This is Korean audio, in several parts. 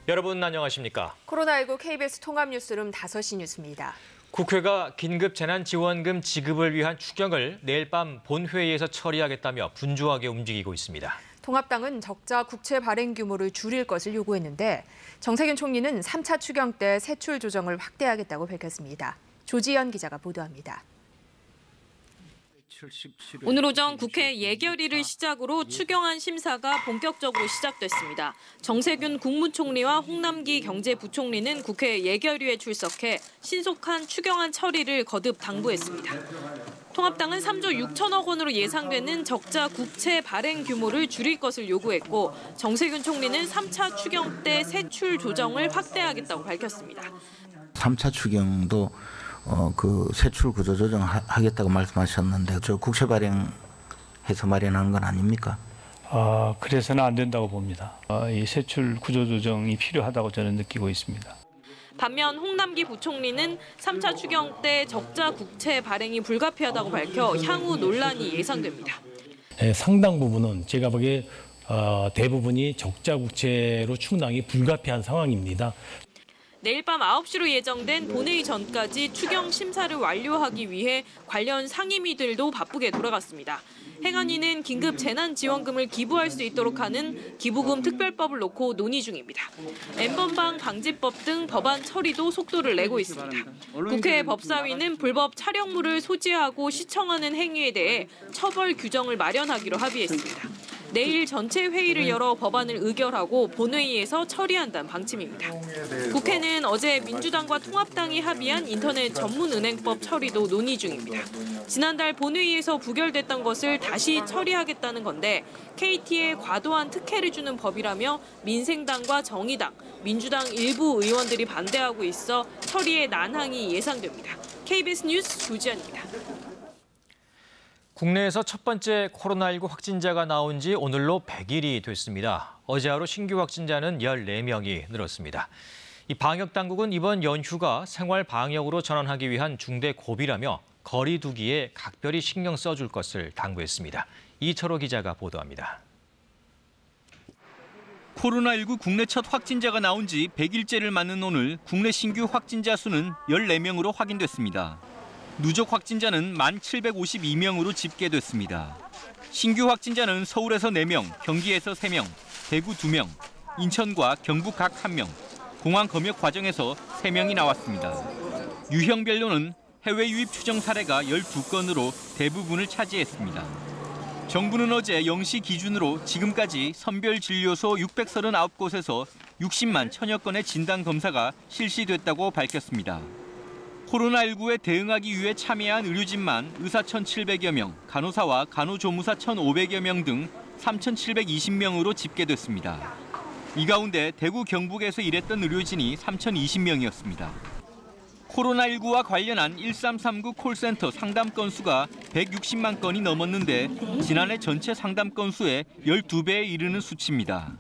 여러분 안녕하십니까? 코로나19 KBS 통합뉴스룸 5시 뉴스입니다. 국회가 긴급 재난지원금 지급을 위한 추경을 내일 밤 본회의에서 처리하겠다며 분주하게 움직이고 있습니다. 통합당은 적자 국채 발행 규모를 줄일 것을 요구했는데 정세균 총리는 3차 추경 때 세출 조정을 확대하겠다고 밝혔습니다. 조지연 기자가 보도합니다. 오늘 오전 국회 예결위를 시작으로 추경안 심사가 본격적으로 시작됐습니다. 정세균 국무총리와 홍남기 경제부총리는 국회 예결위에 출석해 신속한 추경안 처리를 거듭 당부했습니다. 통합당은 3조 6천억 원으로 예상되는 적자 국채 발행 규모를 줄일 것을 요구했고 정세균 총리는 3차 추경 때 세출 조정을 확대하겠다고 밝혔습니다. 3차 추경도 그 세출 구조 조정하겠다고 말씀하셨는데 저 국채 발행해서 마련하는 건 아닙니까? 그래서는 안 된다고 봅니다. 이 세출 구조 조정이 필요하다고 저는 느끼고 있습니다. 반면 홍남기 부총리는 3차 추경 때 적자 국채 발행이 불가피하다고 밝혀 향후 논란이 예상됩니다. 상당 부분은 제가 보기에 대부분이 적자 국채로 충당이 불가피한 상황입니다. 내일 밤 9시로 예정된 본회의 전까지 추경 심사를 완료하기 위해 관련 상임위들도 바쁘게 돌아갔습니다. 행안위는 긴급 재난지원금을 기부할 수 있도록 하는 기부금 특별법을 놓고 논의 중입니다. N번방 방지법 등 법안 처리도 속도를 내고 있습니다. 국회 법사위는 불법 촬영물을 소지하고 시청하는 행위에 대해 처벌 규정을 마련하기로 합의했습니다. 내일 전체 회의를 열어 법안을 의결하고 본회의에서 처리한다는 방침입니다. 국회는 어제 민주당과 통합당이 합의한 인터넷 전문은행법 처리도 논의 중입니다. 지난달 본회의에서 부결됐던 것을 다시 처리하겠다는 건데 KT에 과도한 특혜를 주는 법이라며 민생당과 정의당, 민주당 일부 의원들이 반대하고 있어 처리에 난항이 예상됩니다. KBS 뉴스 조지연입니다. 국내에서 첫 번째 코로나19 확진자가 나온 지 오늘로 100일이 됐습니다. 어제 하루 신규 확진자는 14명이 늘었습니다. 이 방역당국은 이번 연휴가 생활 방역으로 전환하기 위한 중대 고비라며 거리 두기에 각별히 신경 써줄 것을 당부했습니다. 이철호 기자가 보도합니다. 코로나19 국내 첫 확진자가 나온 지 100일째를 맞는 오늘 국내 신규 확진자 수는 14명으로 확인됐습니다. 누적 확진자는 1,752명으로 집계됐습니다. 신규 확진자는 서울에서 4명, 경기에서 3명, 대구 2명, 인천과 경북 각 1명, 공항 검역 과정에서 3명이 나왔습니다. 유형별로는 해외 유입 추정 사례가 12건으로 대부분을 차지했습니다. 정부는 어제 0시 기준으로 지금까지 선별진료소 639곳에서 60만 1,000여 건의 진단검사가 실시됐다고 밝혔습니다. 코로나19에 대응하기 위해 참여한 의료진만 의사 1,700여 명, 간호사와 간호조무사 1,500여 명 등 3,720명으로 집계됐습니다. 이 가운데 대구 경북에서 일했던 의료진이 3,020명이었습니다. 코로나19와 관련한 1339 콜센터 상담 건수가 160만 건이 넘었는데 지난해 전체 상담 건수의 12배에 이르는 수치입니다.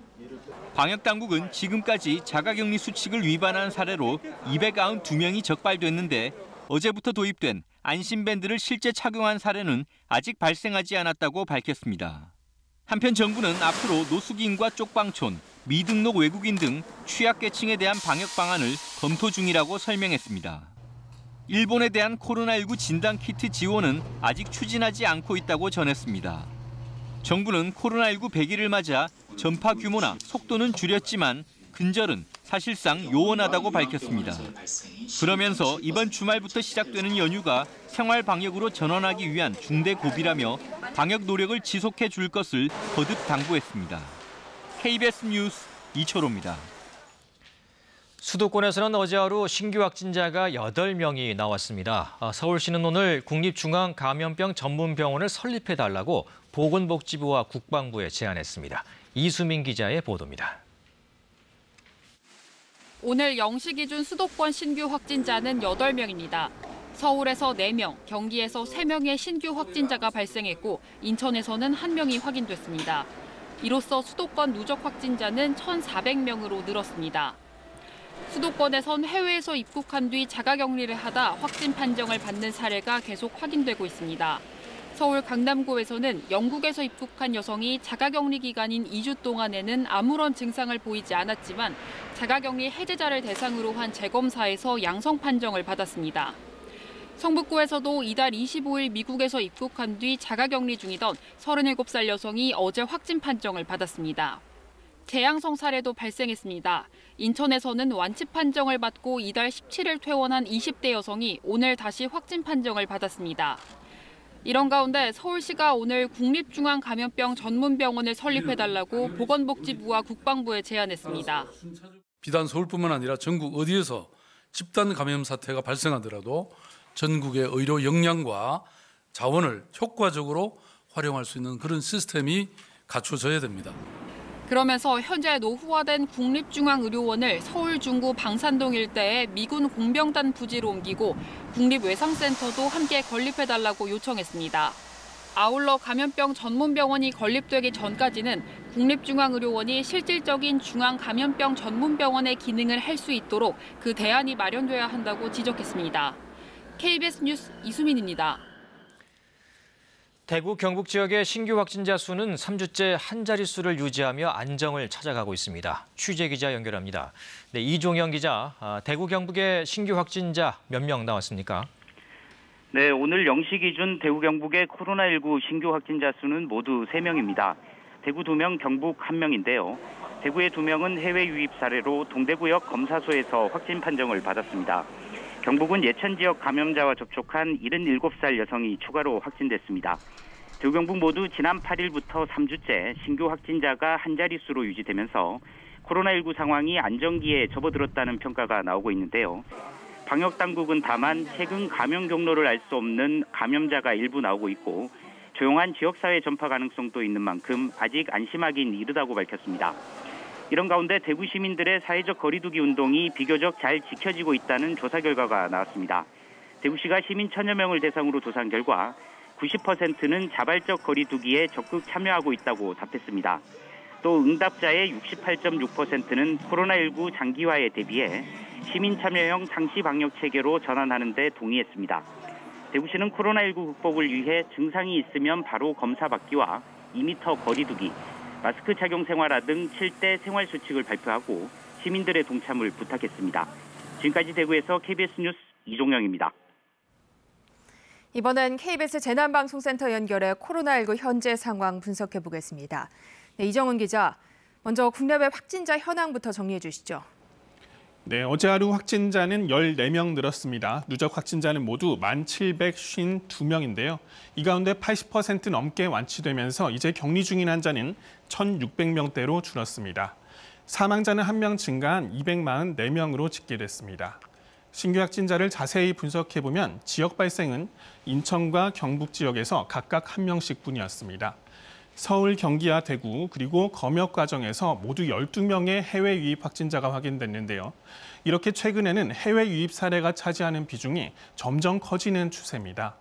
방역당국은 지금까지 자가격리 수칙을 위반한 사례로 292명이 적발됐는데 어제부터 도입된 안심밴드를 실제 착용한 사례는 아직 발생하지 않았다고 밝혔습니다. 한편 정부는 앞으로 노숙인과 쪽방촌, 미등록 외국인 등 취약계층에 대한 방역 방안을 검토 중이라고 설명했습니다. 일본에 대한 코로나19 진단키트 지원은 아직 추진하지 않고 있다고 전했습니다. 정부는 코로나19 100일을 맞아 전파 규모나 속도는 줄였지만 근절은 사실상 요원하다고 밝혔습니다. 그러면서 이번 주말부터 시작되는 연휴가 생활 방역으로 전환하기 위한 중대 고비라며 방역 노력을 지속해 줄 것을 거듭 당부했습니다. KBS 뉴스 이철호입니다. 수도권에서는 어제 하루 신규 확진자가 8명이 나왔습니다. 서울시는 오늘 국립중앙감염병 전문병원을 설립해달라고 보건복지부와 국방부에 제안했습니다. 이수민 기자의 보도입니다. 오늘 0시 기준 수도권 신규 확진자는 8명입니다. 서울에서 4명, 경기에서 3명의 신규 확진자가 발생했고 인천에서는 1명이 확인됐습니다. 이로써 수도권 누적 확진자는 1,400명으로 늘었습니다. 수도권에선 해외에서 입국한 뒤 자가격리를 하다 확진 판정을 받는 사례가 계속 확인되고 있습니다. 서울 강남구에서는 영국에서 입국한 여성이 자가격리 기간인 2주 동안에는 아무런 증상을 보이지 않았지만 자가격리 해제자를 대상으로 한 재검사에서 양성 판정을 받았습니다. 성북구에서도 이달 25일 미국에서 입국한 뒤 자가격리 중이던 37살 여성이 어제 확진 판정을 받았습니다. 재양성 사례도 발생했습니다. 인천에서는 완치 판정을 받고 이달 17일 퇴원한 20대 여성이 오늘 다시 확진 판정을 받았습니다. 이런 가운데 서울시가 오늘 국립중앙감염병 전문병원을 설립해달라고 보건복지부와 국방부에 제안했습니다. 비단 서울뿐만 아니라 전국 어디에서 집단 감염 사태가 발생하더라도 전국의 의료 역량과 자원을 효과적으로 활용할 수 있는 그런 시스템이 갖춰져야 됩니다. 그러면서 현재 노후화된 국립중앙의료원을 서울 중구 방산동 일대에 미군 공병단 부지로 옮기고 국립외상센터도 함께 건립해달라고 요청했습니다. 아울러 감염병 전문병원이 건립되기 전까지는 국립중앙의료원이 실질적인 중앙감염병 전문병원의 기능을 할 수 있도록 그 대안이 마련돼야 한다고 지적했습니다. KBS 뉴스 이수민입니다. 대구 경북 지역의 신규 확진자 수는 3주째 한 자릿수를 유지하며 안정을 찾아가고 있습니다. 취재 기자 연결합니다. 네, 이종영 기자, 대구 경북의 신규 확진자 몇 명 나왔습니까? 네, 오늘 0시 기준 대구 경북의 코로나19 신규 확진자 수는 모두 3명입니다. 대구 2명, 경북 1명인데요. 대구의 2명은 해외 유입 사례로 동대구역 검사소에서 확진 판정을 받았습니다. 경북은 예천 지역 감염자와 접촉한 77살 여성이 추가로 확진됐습니다. 대구 경북 모두 지난 8일부터 3주째 신규 확진자가 한 자릿수로 유지되면서 코로나19 상황이 안정기에 접어들었다는 평가가 나오고 있는데요. 방역당국은 다만 최근 감염 경로를 알 수 없는 감염자가 일부 나오고 있고 조용한 지역사회 전파 가능성도 있는 만큼 아직 안심하긴 이르다고 밝혔습니다. 이런 가운데 대구 시민들의 사회적 거리두기 운동이 비교적 잘 지켜지고 있다는 조사 결과가 나왔습니다. 대구시가 시민 1000여 명을 대상으로 조사한 결과 90%는 자발적 거리두기에 적극 참여하고 있다고 답했습니다. 또 응답자의 68.6%는 코로나19 장기화에 대비해 시민 참여형 상시 방역 체계로 전환하는 데 동의했습니다. 대구시는 코로나19 극복을 위해 증상이 있으면 바로 검사받기와 2m 거리두기, 마스크 착용 생활화 등 7대 생활수칙을 발표하고 시민들의 동참을 부탁했습니다. 지금까지 대구에서 KBS 뉴스 이종영입니다. 이번엔 KBS 재난방송센터 연결해 코로나19 현재 상황 분석해 보겠습니다. 네, 이정훈 기자, 먼저 국내외 확진자 현황부터 정리해 주시죠. 네, 어제 하루 확진자는 14명 늘었습니다. 누적 확진자는 모두 1,752명인데요. 이 가운데 80% 넘게 완치되면서 이제 격리 중인 환자는 1,600명대로 줄었습니다. 사망자는 1명 증가한 244명으로 집계됐습니다. 신규 확진자를 자세히 분석해보면 지역 발생은 인천과 경북 지역에서 각각 1명씩 뿐이었습니다. 서울, 경기와 대구, 그리고 검역 과정에서 모두 12명의 해외 유입 확진자가 확인됐는데요. 이렇게 최근에는 해외 유입 사례가 차지하는 비중이 점점 커지는 추세입니다.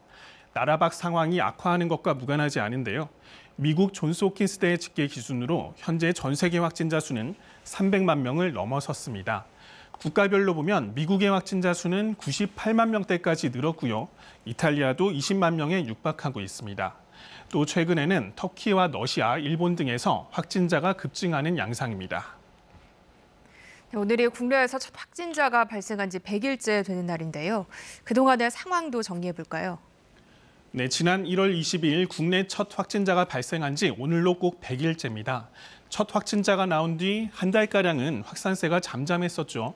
나라 밖 상황이 악화하는 것과 무관하지 않은데요. 미국 존스홉킨스대 집계 기준으로 현재 전 세계 확진자 수는 300만 명을 넘어섰습니다. 국가별로 보면 미국의 확진자 수는 98만 명대까지 늘었고요. 이탈리아도 20만 명에 육박하고 있습니다. 또 최근에는 터키와 러시아, 일본 등에서 확진자가 급증하는 양상입니다. 오늘이 국내에서 첫 확진자가 발생한 지 100일째 되는 날인데요. 그동안의 상황도 정리해 볼까요? 네, 지난 1월 22일 국내 첫 확진자가 발생한 지 오늘로 꼭 100일째입니다. 첫 확진자가 나온 뒤 한 달가량은 확산세가 잠잠했었죠.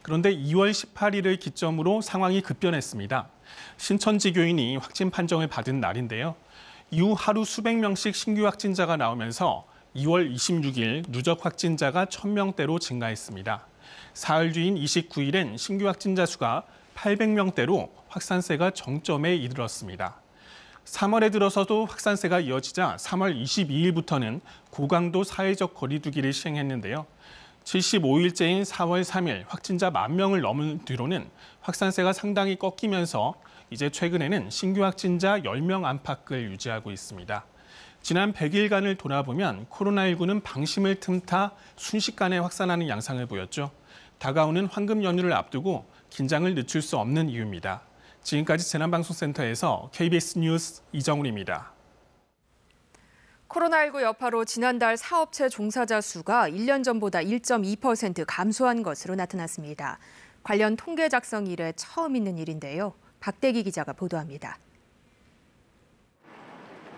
그런데 2월 18일을 기점으로 상황이 급변했습니다. 신천지 교인이 확진 판정을 받은 날인데요. 이후 하루 수백 명씩 신규 확진자가 나오면서 2월 26일 누적 확진자가 1000명대로 증가했습니다. 사흘 뒤인 29일엔 신규 확진자 수가 800명대로 확산세가 정점에 이르렀습니다. 3월에 들어서도 확산세가 이어지자 3월 22일부터는 고강도 사회적 거리두기를 시행했는데요. 75일째인 4월 3일 확진자 10,000명을 넘은 뒤로는 확산세가 상당히 꺾이면서 이제 최근에는 신규 확진자 10명 안팎을 유지하고 있습니다. 지난 100일간을 돌아보면 코로나19는 방심을 틈타 순식간에 확산하는 양상을 보였죠. 다가오는 황금 연휴를 앞두고 긴장을 늦출 수 없는 이유입니다. 지금까지 재난방송센터에서 KBS 뉴스 이정훈입니다. 코로나19 여파로 지난달 사업체 종사자 수가 1년 전보다 1.2% 감소한 것으로 나타났습니다. 관련 통계 작성 이래 처음 있는 일인데요. 박대기 기자가 보도합니다.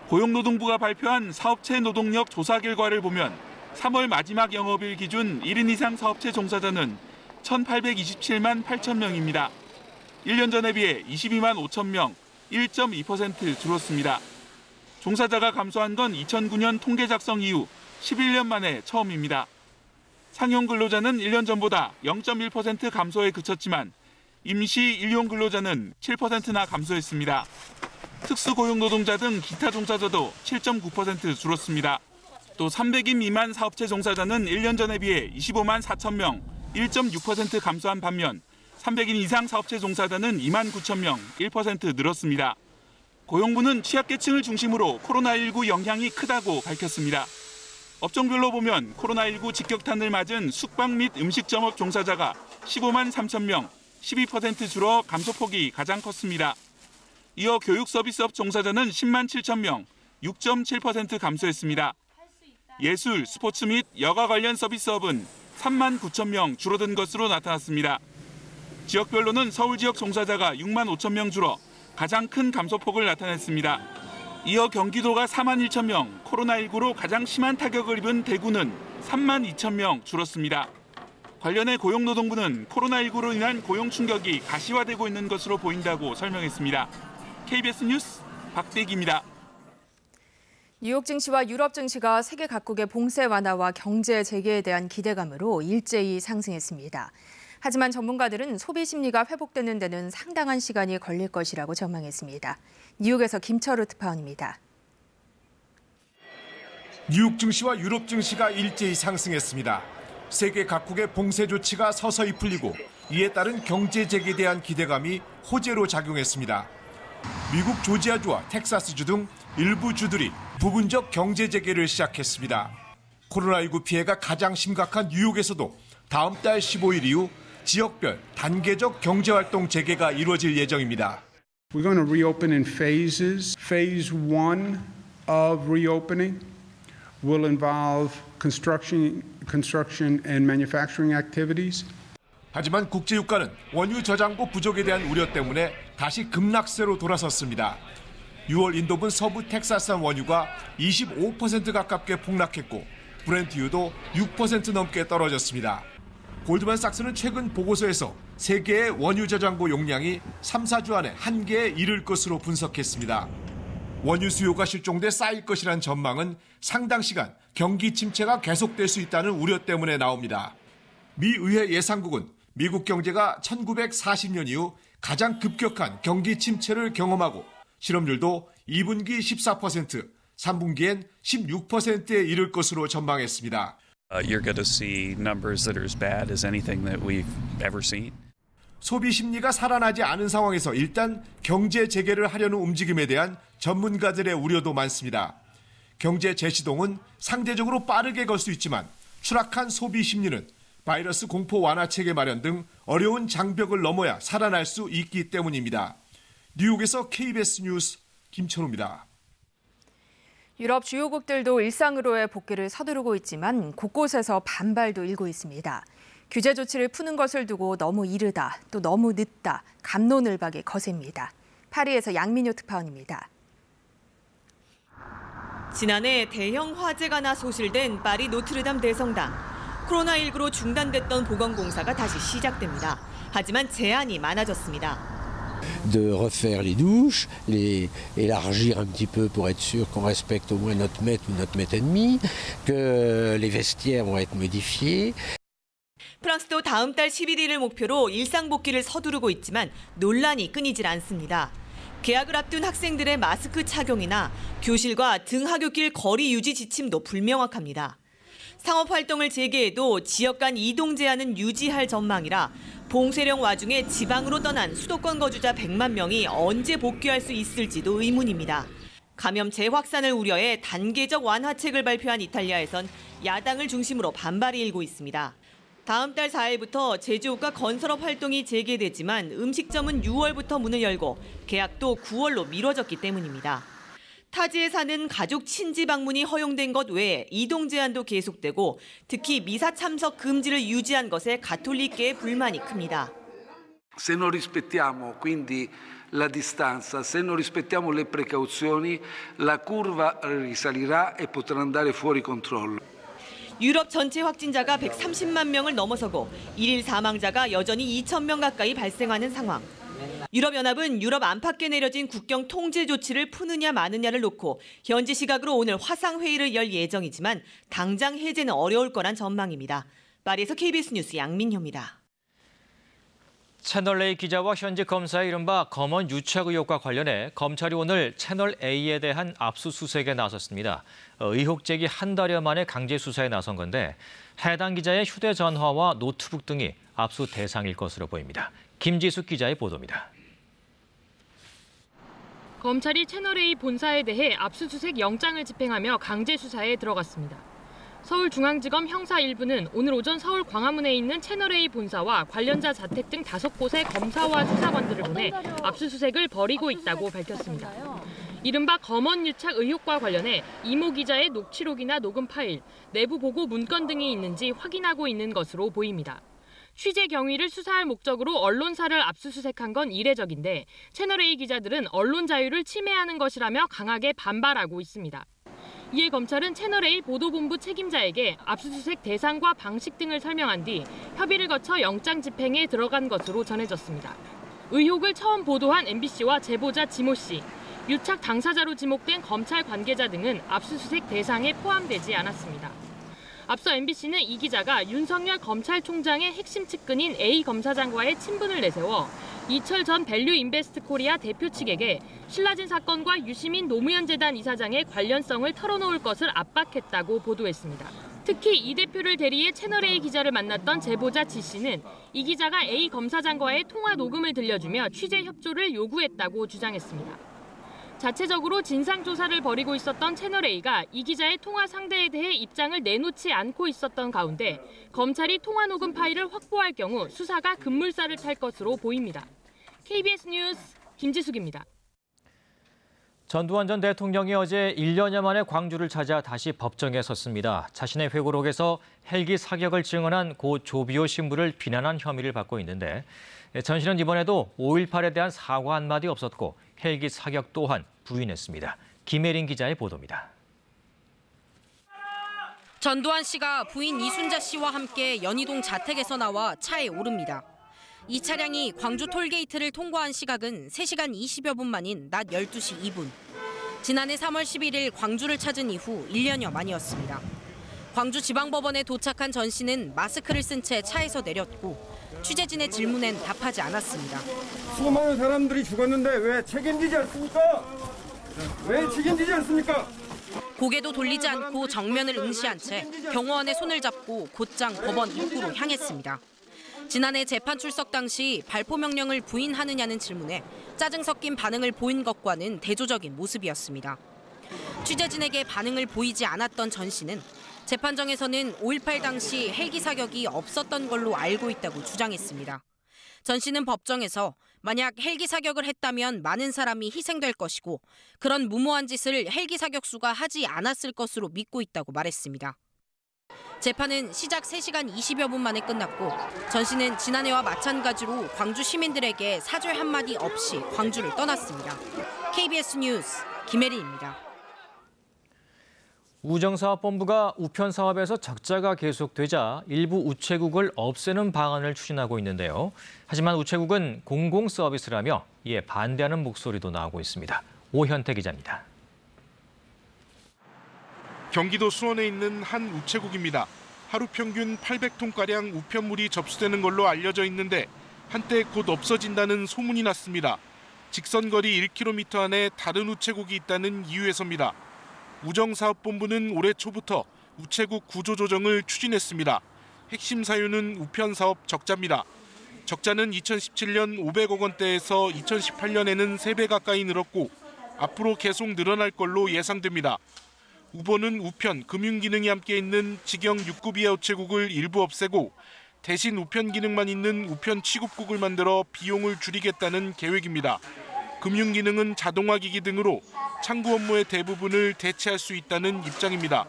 고용노동부가 발표한 사업체 노동력 조사 결과를 보면 3월 마지막 영업일 기준 1인 이상 사업체 종사자는 1,827만 8천 명입니다. 1년 전에 비해 22만 5천 명, 1.2% 줄었습니다. 종사자가 감소한 건 2009년 통계 작성 이후 11년 만에 처음입니다. 상용 근로자는 1년 전보다 0.1% 감소에 그쳤지만 임시 일용 근로자는 7%나 감소했습니다. 특수고용 노동자 등 기타 종사자도 7.9% 줄었습니다. 또 300인 미만 사업체 종사자는 1년 전에 비해 25만 4천 명, 1.6% 감소한 반면 300인 이상 사업체 종사자는 2만 9천 명, 1% 늘었습니다. 고용부는 취약계층을 중심으로 코로나19 영향이 크다고 밝혔습니다. 업종별로 보면 코로나19 직격탄을 맞은 숙박 및 음식점업 종사자가 15만 3천 명, 12% 줄어 감소폭이 가장 컸습니다. 이어 교육 서비스업 종사자는 10만 7천 명, 6.7% 감소했습니다. 예술, 스포츠 및 여가 관련 서비스업은 3만 9천 명 줄어든 것으로 나타났습니다. 지역별로는 서울 지역 종사자가 6만 5천 명 줄어 가장 큰 감소폭을 나타냈습니다. 이어 경기도가 4만 1천 명, 코로나19로 가장 심한 타격을 입은 대구는 3만 2천 명 줄었습니다. 관련해 고용노동부는 코로나19로 인한 고용 충격이 가시화되고 있는 것으로 보인다고 설명했습니다. KBS 뉴스 박대기입니다. 뉴욕 증시와 유럽 증시가 세계 각국의 봉쇄 완화와 경제 재개에 대한 기대감으로 일제히 상승했습니다. 하지만 전문가들은 소비 심리가 회복되는 데는 상당한 시간이 걸릴 것이라고 전망했습니다. 뉴욕에서 김철우 특파원입니다. 뉴욕 증시와 유럽 증시가 일제히 상승했습니다. 세계 각국의 봉쇄 조치가 서서히 풀리고 이에 따른 경제 재개에 대한 기대감이 호재로 작용했습니다. 미국 조지아주와 텍사스주 등 일부 주들이 부분적 경제 재개를 시작했습니다. 코로나19 피해가 가장 심각한 뉴욕에서도 다음 달 15일 이후 지역별 단계적 경제활동 재개가 이루어질 예정입니다. We're going to reopen in phases. Phase 1 of reopening will involve construction and manufacturing activities. 하지만 국제유가는 원유 저장고 부족에 대한 우려 때문에 다시 급락세로 돌아섰습니다. 6월 인도분 서부 텍사스산 원유가 25% 가깝게 폭락했고 브렌트유도 6% 넘게 떨어졌습니다. 골드만삭스는 최근 보고서에서 세계의 원유 저장고 용량이 3, 4주 안에 한계에 이를 것으로 분석했습니다. 원유 수요가 실종돼 쌓일 것이란 전망은 상당 시간 경기 침체가 계속될 수 있다는 우려 때문에 나옵니다. 미 의회 예상국은 미국 경제가 1940년 이후 가장 급격한 경기 침체를 경험하고 실업률도 2분기 14%, 3분기엔 16%에 이를 것으로 전망했습니다. You're going to see numbers that are as bad as anything that we've ever seen. 소비 심리가 살아나지 않은 상황에서 일단 경제 재개를 하려는 움직임에 대한 전문가들의 우려도 많습니다. 경제 재시동은 상대적으로 빠르게 걸 수 있지만 추락한 소비 심리는 바이러스 공포 완화체계 마련 등 어려운 장벽을 넘어야 살아날 수 있기 때문입니다. 뉴욕에서 KBS 뉴스 김철우입니다. 유럽 주요국들도 일상으로의 복귀를 서두르고 있지만 곳곳에서 반발도 일고 있습니다. 규제 조치를 푸는 것을 두고 너무 이르다, 또 너무 늦다, 갑론을박이 거셉니다. 파리에서 양민효 특파원입니다. 지난해 대형 화재가 나 소실된 파리 노트르담 대성당. 코로나19로 중단됐던 보건공사가 다시 시작됩니다. 하지만 제한이 많아졌습니다. de refaire les douches, élargir un petit peu pour être sûr qu'on respecte au moins notre mètre ou notre mètre et demi, que les vestiaires vont être modifiés. 프랑스도 다음 달 11일을 목표로 일상 복귀를 서두르고 있지만 논란이 끊이질 않습니다. 개학을 앞둔 학생들의 마스크 착용이나 교실과 등하굣길 거리 유지 지침도 불명확합니다. 상업 활동을 재개해도 지역 간 이동 제한은 유지할 전망이라 봉쇄령 와중에 지방으로 떠난 수도권 거주자 100만 명이 언제 복귀할 수 있을지도 의문입니다. 감염 재확산을 우려해 단계적 완화책을 발표한 이탈리아에선 야당을 중심으로 반발이 일고 있습니다. 다음 달 4일부터 제조업과 건설업 활동이 재개되지만 음식점은 6월부터 문을 열고 계약도 9월로 미뤄졌기 때문입니다. 타지에 사는 가족 친지 방문이 허용된 것 외에 이동 제한도 계속되고 특히 미사 참석 금지를 유지한 것에 가톨릭계의 불만이 큽니다. Se non rispettiamo quindi la distanza, se non rispettiamo le precauzioni, la curva risalirà e potrà andare fuori controllo. 유럽 전체 확진자가 130만 명을 넘어서고 1일 사망자가 여전히 2,000명 가까이 발생하는 상황. 유럽연합은 유럽 안팎에 내려진 국경 통제 조치를 푸느냐 마느냐를 놓고 현지 시각으로 오늘 화상회의를 열 예정이지만 당장 해제는 어려울 거란 전망입니다. 파리에서 KBS 뉴스 양민효입니다. 채널A 기자와 현직 검사의 이른바 검언 유착 의혹과 관련해 검찰이 오늘 채널A에 대한 압수수색에 나섰습니다. 의혹 제기 한 달여 만에 강제 수사에 나선 건데 해당 기자의 휴대전화와 노트북 등이 압수 대상일 것으로 보입니다. 김지숙 기자의 보도입니다. 검찰이 채널A 본사에 대해 압수수색 영장을 집행하며 강제 수사에 들어갔습니다. 서울중앙지검 형사 1부는 오늘 오전 서울 광화문에 있는 채널A 본사와 관련자 자택 등 5곳의 검사와 수사관들을 보내 압수수색을 벌이고 있다고 밝혔습니다. 이른바 검언 유착 의혹과 관련해 이모 기자의 녹취록이나 녹음 파일, 내부 보고 문건 등이 있는지 확인하고 있는 것으로 보입니다. 취재 경위를 수사할 목적으로 언론사를 압수수색한 건 이례적인데 채널A 기자들은 언론 자유를 침해하는 것이라며 강하게 반발하고 있습니다. 이에 검찰은 채널A 보도본부 책임자에게 압수수색 대상과 방식 등을 설명한 뒤 협의를 거쳐 영장 집행에 들어간 것으로 전해졌습니다. 의혹을 처음 보도한 MBC와 제보자 지모 씨, 유착 당사자로 지목된 검찰 관계자 등은 압수수색 대상에 포함되지 않았습니다. 앞서 MBC는 이 기자가 윤석열 검찰총장의 핵심 측근인 A 검사장과의 친분을 내세워 이철 전 밸류인베스트코리아 대표 측에게 신라진 사건과 유시민 노무현 재단 이사장의 관련성을 털어놓을 것을 압박했다고 보도했습니다. 특히 이 대표를 대리해 채널A 기자를 만났던 제보자 지 씨는 이 기자가 A 검사장과의 통화 녹음을 들려주며 취재 협조를 요구했다고 주장했습니다. 자체적으로 진상조사를 벌이고 있었던 채널A가 이 기자의 통화 상대에 대해 입장을 내놓지 않고 있었던 가운데 검찰이 통화 녹음 파일을 확보할 경우 수사가 급물살을 탈 것으로 보입니다. KBS 뉴스 김지숙입니다. 전두환 전 대통령이 어제 1년여 만에 광주를 찾아 다시 법정에 섰습니다. 자신의 회고록에서 헬기 사격을 증언한 고 조비오 신부를 비난한 혐의를 받고 있는데 전 씨는 이번에도 5.18에 대한 사과 한마디 없었고 헬기 사격 또한 부인했습니다. 김혜린 기자의 보도입니다. 전두환 씨가 부인 이순자 씨와 함께 연희동 자택에서 나와 차에 오릅니다. 이 차량이 광주 톨게이트를 통과한 시각은 3시간 20여 분 만인 낮 12시 2분. 지난해 3월 11일 광주를 찾은 이후 1년여 만이었습니다. 광주지방법원에 도착한 전 씨는 마스크를 쓴 채 차에서 내렸고 취재진의 질문엔 답하지 않았습니다. 수많은 사람들이 죽었는데 왜 책임지지 않습니까? 왜 책임지지 않습니까? 고개도 돌리지 않고 정면을 응시한 채 경호원의 손을 잡고 곧장 법원 입구로 향했습니다. 지난해 재판 출석 당시 발포 명령을 부인하느냐는 질문에 짜증 섞인 반응을 보인 것과는 대조적인 모습이었습니다. 취재진에게 반응을 보이지 않았던 전 씨는 재판정에서는 5.18 당시 헬기 사격이 없었던 걸로 알고 있다고 주장했습니다. 전 씨는 법정에서 만약 헬기 사격을 했다면 많은 사람이 희생될 것이고 그런 무모한 짓을 헬기 사격수가 하지 않았을 것으로 믿고 있다고 말했습니다. 재판은 시작 3시간 20여 분 만에 끝났고 전 씨는 지난해와 마찬가지로 광주 시민들에게 사죄 한마디 없이 광주를 떠났습니다. KBS 뉴스 김혜린입니다. 우정사업본부가 우편 사업에서 적자가 계속되자 일부 우체국을 없애는 방안을 추진하고 있는데요. 하지만 우체국은 공공 서비스라며 이에 반대하는 목소리도 나오고 있습니다. 오현태 기자입니다. 경기도 수원에 있는 한 우체국입니다. 하루 평균 800톤가량 우편물이 접수되는 걸로 알려져 있는데 한때 곧 없어진다는 소문이 났습니다. 직선거리 1km 안에 다른 우체국이 있다는 이유에서입니다. 우정사업본부는 올해 초부터 우체국 구조조정을 추진했습니다. 핵심 사유는 우편 사업 적자입니다. 적자는 2017년 500억 원대에서 2018년에는 3배 가까이 늘었고 앞으로 계속 늘어날 걸로 예상됩니다. 우보는 우편, 금융 기능이 함께 있는 직영 6급 이하 우체국을 일부 없애고 대신 우편 기능만 있는 우편 취급국을 만들어 비용을 줄이겠다는 계획입니다. 금융 기능은 자동화 기기 등으로 창구 업무의 대부분을 대체할 수 있다는 입장입니다.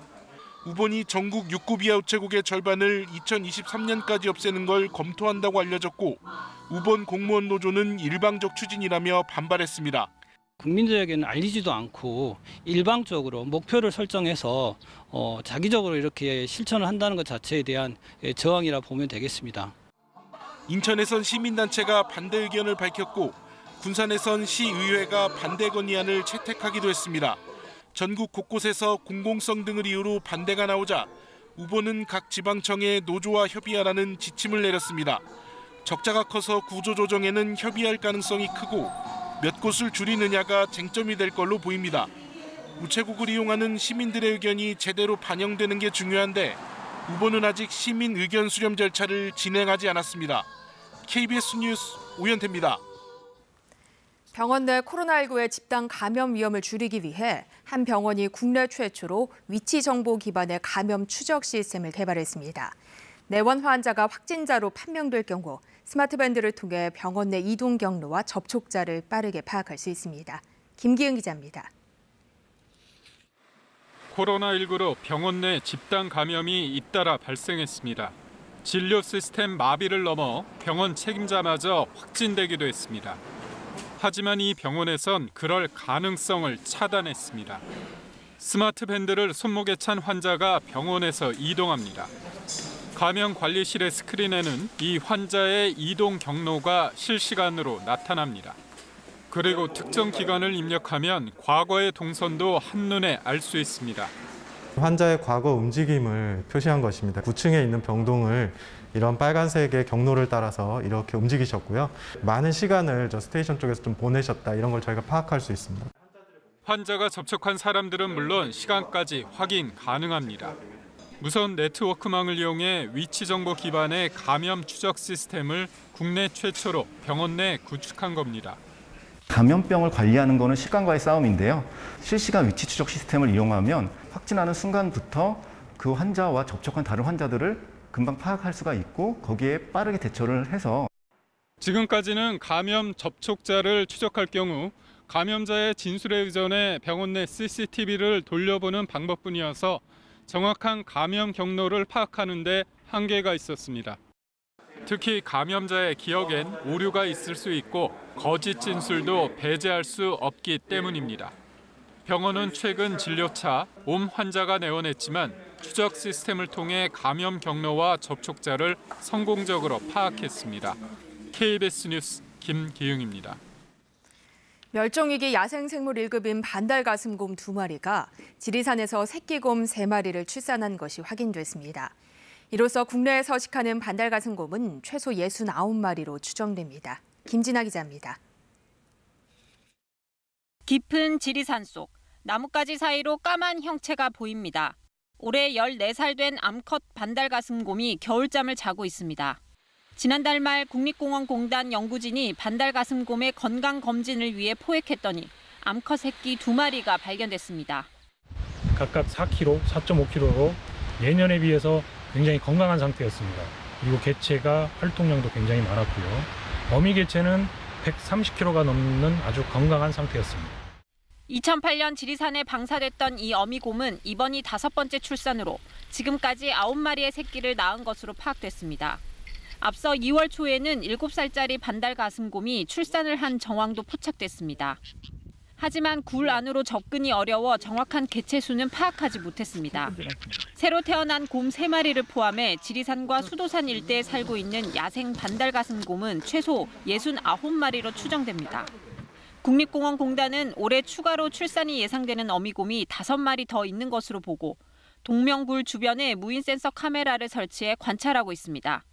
우본이 전국 6급 이하 우체국의 절반을 2023년까지 없애는 걸 검토한다고 알려졌고 우본 공무원 노조는 일방적 추진이라며 반발했습니다. 국민들에게는 알리지도 않고 일방적으로 목표를 설정해서 자기적으로 이렇게 실천을 한다는 것 자체에 대한 저항이라 보면 되겠습니다. 인천에선 시민단체가 반대 의견을 밝혔고 군산에선 시의회가 반대 건의안을 채택하기도 했습니다. 전국 곳곳에서 공공성 등을 이유로 반대가 나오자 우본은 각 지방청에 노조와 협의하라는 지침을 내렸습니다. 적자가 커서 구조조정에는 협의할 가능성이 크고 몇 곳을 줄이느냐가 쟁점이 될 걸로 보입니다. 우체국을 이용하는 시민들의 의견이 제대로 반영되는 게 중요한데 우본은 아직 시민 의견 수렴 절차를 진행하지 않았습니다. KBS 뉴스 오현태입니다. 병원 내 코로나19의 집단 감염 위험을 줄이기 위해 한 병원이 국내 최초로 위치 정보 기반의 감염 추적 시스템을 개발했습니다. 내원 환자가 확진자로 판명될 경우 스마트밴드를 통해 병원 내 이동 경로와 접촉자를 빠르게 파악할 수 있습니다. 김기은 기자입니다. 코로나19로 병원 내 집단 감염이 잇따라 발생했습니다. 진료 시스템 마비를 넘어 병원 책임자마저 확진되기도 했습니다. 하지만 이 병원에선 그럴 가능성을 차단했습니다. 스마트 밴드를 손목에 찬 환자가 병원에서 이동합니다. 감염관리실의 스크린에는 이 환자의 이동 경로가 실시간으로 나타납니다. 그리고 특정 기간을 입력하면 과거의 동선도 한눈에 알 수 있습니다. 환자의 과거 움직임을 표시한 것입니다. 9층에 있는 병동을 이런 빨간색의 경로를 따라서 이렇게 움직이셨고요. 많은 시간을 저 스테이션 쪽에서 좀 보내셨다 이런 걸 저희가 파악할 수 있습니다. 환자가 접촉한 사람들은 물론 시간까지 확인 가능합니다. 무선 네트워크망을 이용해 위치 정보 기반의 감염 추적 시스템을 국내 최초로 병원 내 구축한 겁니다. 감염병을 관리하는 것은 시간과의 싸움인데요. 실시간 위치 추적 시스템을 이용하면 확진하는 순간부터 그 환자와 접촉한 다른 환자들을 금방 파악할 수가 있고 거기에 빠르게 대처를 해서 지금까지는 감염 접촉자를 추적할 경우 감염자의 진술에 의존해 병원 내 CCTV를 돌려보는 방법뿐이어서 정확한 감염 경로를 파악하는 데 한계가 있었습니다. 특히 감염자의 기억엔 오류가 있을 수 있고 거짓 진술도 배제할 수 없기 때문입니다. 병원은 최근 진료차 옴 환자가 내원했지만 추적 시스템을 통해 감염 경로와 접촉자를 성공적으로 파악했습니다. KBS 뉴스 김기흥입니다. 멸종위기 야생생물 1급인 반달가슴곰 2마리가 지리산에서 새끼곰 3마리를 출산한 것이 확인됐습니다. 이로써 국내에 서식하는 반달가슴곰은 최소 69마리로 추정됩니다. 김진아 기자입니다. 깊은 지리산 속 나뭇가지 사이로 까만 형체가 보입니다. 올해 14살 된 암컷 반달가슴곰이 겨울잠을 자고 있습니다. 지난달 말 국립공원공단 연구진이 반달가슴곰의 건강검진을 위해 포획했더니 암컷 새끼 2마리가 발견됐습니다. 각각 4kg, 4.5kg로 예년에 비해서 굉장히 건강한 상태였습니다. 그리고 개체가 활동량도 굉장히 많았고요. 어미 개체는 130kg가 넘는 아주 건강한 상태였습니다. 2008년 지리산에 방사됐던 이 어미곰은 이번이 5번째 출산으로 지금까지 9마리의 새끼를 낳은 것으로 파악됐습니다. 앞서 2월 초에는 7살짜리 반달가슴곰이 출산을 한 정황도 포착됐습니다. 하지만 굴 안으로 접근이 어려워 정확한 개체 수는 파악하지 못했습니다. 새로 태어난 곰 3마리를 포함해 지리산과 수도산 일대에 살고 있는 야생 반달가슴곰은 최소 69마리로 추정됩니다. 국립공원공단은 올해 추가로 출산이 예상되는 어미곰이 5마리 더 있는 것으로 보고 동명굴 주변에 무인 센서 카메라를 설치해 관찰하고 있습니다.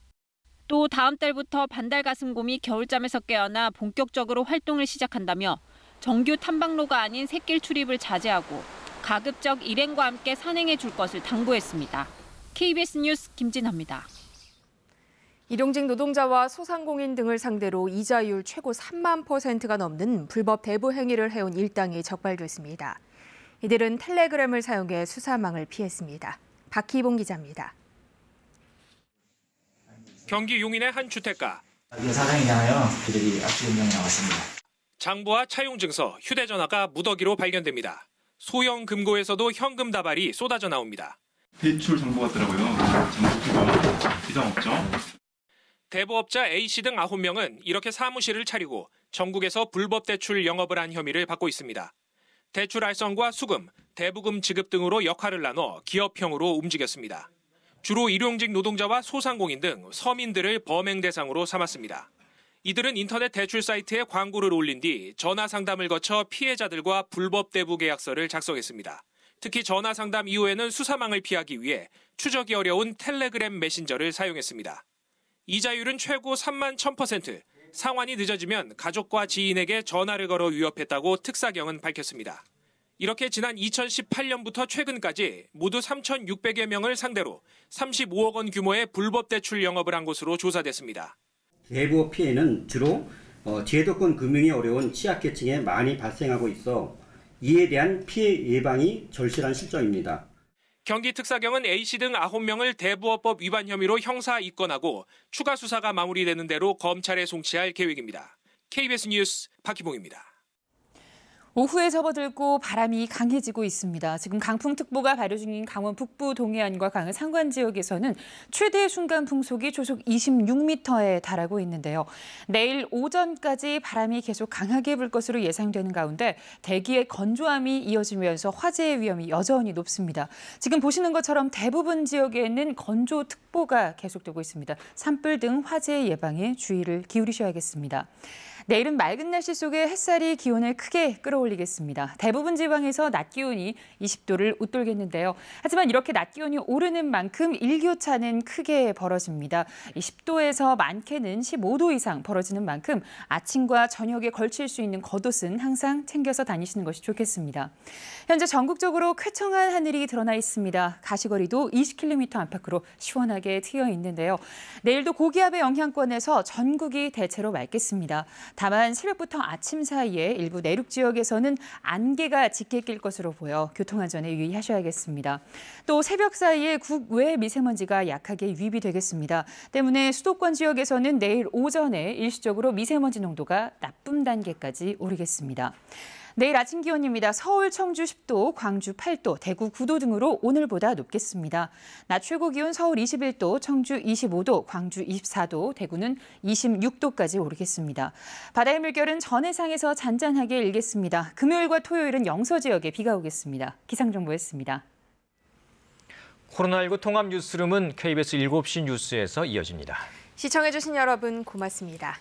또 다음 달부터 반달가슴곰이 겨울잠에서 깨어나 본격적으로 활동을 시작한다며 정규 탐방로가 아닌 샛길 출입을 자제하고 가급적 일행과 함께 산행해 줄 것을 당부했습니다. KBS 뉴스 김진아입니다. 일용직 노동자와 소상공인 등을 상대로 이자율 최고 3만%가 넘는 불법 대부 행위를 해온 일당이 적발됐습니다. 이들은 텔레그램을 사용해 수사망을 피했습니다. 박희봉 기자입니다. 경기 용인의 한 주택가. 사장이잖아요. 그들이 압수금명이 나왔습니다. 장부와 차용 증서, 휴대전화가 무더기로 발견됩니다. 소형 금고에서도 현금 다발이 쏟아져 나옵니다. 대출 정보 같더라고요. 장부 비정 없죠. 대부업자 A씨 등 9명은 이렇게 사무실을 차리고 전국에서 불법 대출 영업을 한 혐의를 받고 있습니다. 대출 알선과 수금, 대부금 지급 등으로 역할을 나눠 기업형으로 움직였습니다. 주로 일용직 노동자와 소상공인 등 서민들을 범행 대상으로 삼았습니다. 이들은 인터넷 대출 사이트에 광고를 올린 뒤 전화 상담을 거쳐 피해자들과 불법 대부 계약서를 작성했습니다. 특히 전화 상담 이후에는 수사망을 피하기 위해 추적이 어려운 텔레그램 메신저를 사용했습니다. 이자율은 최고 31,000%, 상환이 늦어지면 가족과 지인에게 전화를 걸어 위협했다고 특사경은 밝혔습니다. 이렇게 지난 2018년부터 최근까지 모두 3,600여 명을 상대로 35억 원 규모의 불법 대출 영업을 한 것으로 조사됐습니다. 대부업 피해는 주로 제도권 금융이 어려운 취약계층에 많이 발생하고 있어 이에 대한 피해 예방이 절실한 실정입니다. 경기특사경은 A씨 등 9명을 대부업법 위반 혐의로 형사 입건하고 추가 수사가 마무리되는 대로 검찰에 송치할 계획입니다. KBS 뉴스 박희봉입니다. 오후에 접어들고 바람이 강해지고 있습니다. 지금 강풍특보가 발효 중인 강원 북부 동해안과 강은 상관 지역에서는 최대 순간 풍속이 초속 26m에 달하고 있는데요. 내일 오전까지 바람이 계속 강하게 불 것으로 예상되는 가운데 대기의 건조함이 이어지면서 화재의 위험이 여전히 높습니다. 지금 보시는 것처럼 대부분 지역에는 건조특보가 계속되고 있습니다. 산불 등 화재 예방에 주의를 기울이셔야겠습니다. 내일은 맑은 날씨 속에 햇살이 기온을 크게 끌어올리겠습니다. 대부분 지방에서 낮 기온이 20도를 웃돌겠는데요. 하지만 이렇게 낮 기온이 오르는 만큼 일교차는 크게 벌어집니다. 10도에서 많게는 15도 이상 벌어지는 만큼 아침과 저녁에 걸칠 수 있는 겉옷은 항상 챙겨서 다니시는 것이 좋겠습니다. 현재 전국적으로 쾌청한 하늘이 드러나 있습니다. 가시거리도 20km 안팎으로 시원하게 트여 있는데요. 내일도 고기압의 영향권에서 전국이 대체로 맑겠습니다. 다만 새벽부터 아침 사이에 일부 내륙 지역에서는 안개가 짙게 낄 것으로 보여 교통안전에 유의하셔야겠습니다. 또 새벽 사이에 국외 미세먼지가 약하게 유입이 되겠습니다. 때문에 수도권 지역에서는 내일 오전에 일시적으로 미세먼지 농도가 나쁨 단계까지 오르겠습니다. 내일 아침 기온입니다. 서울, 청주 10도, 광주 8도, 대구 9도 등으로 오늘보다 높겠습니다. 낮 최고 기온 서울 21도, 청주 25도, 광주 24도, 대구는 26도까지 오르겠습니다. 바다의 물결은 전해상에서 잔잔하게 일겠습니다. 금요일과 토요일은 영서 지역에 비가 오겠습니다. 기상정보였습니다. 코로나19 통합 뉴스룸은 KBS 7시 뉴스에서 이어집니다. 시청해주신 여러분 고맙습니다.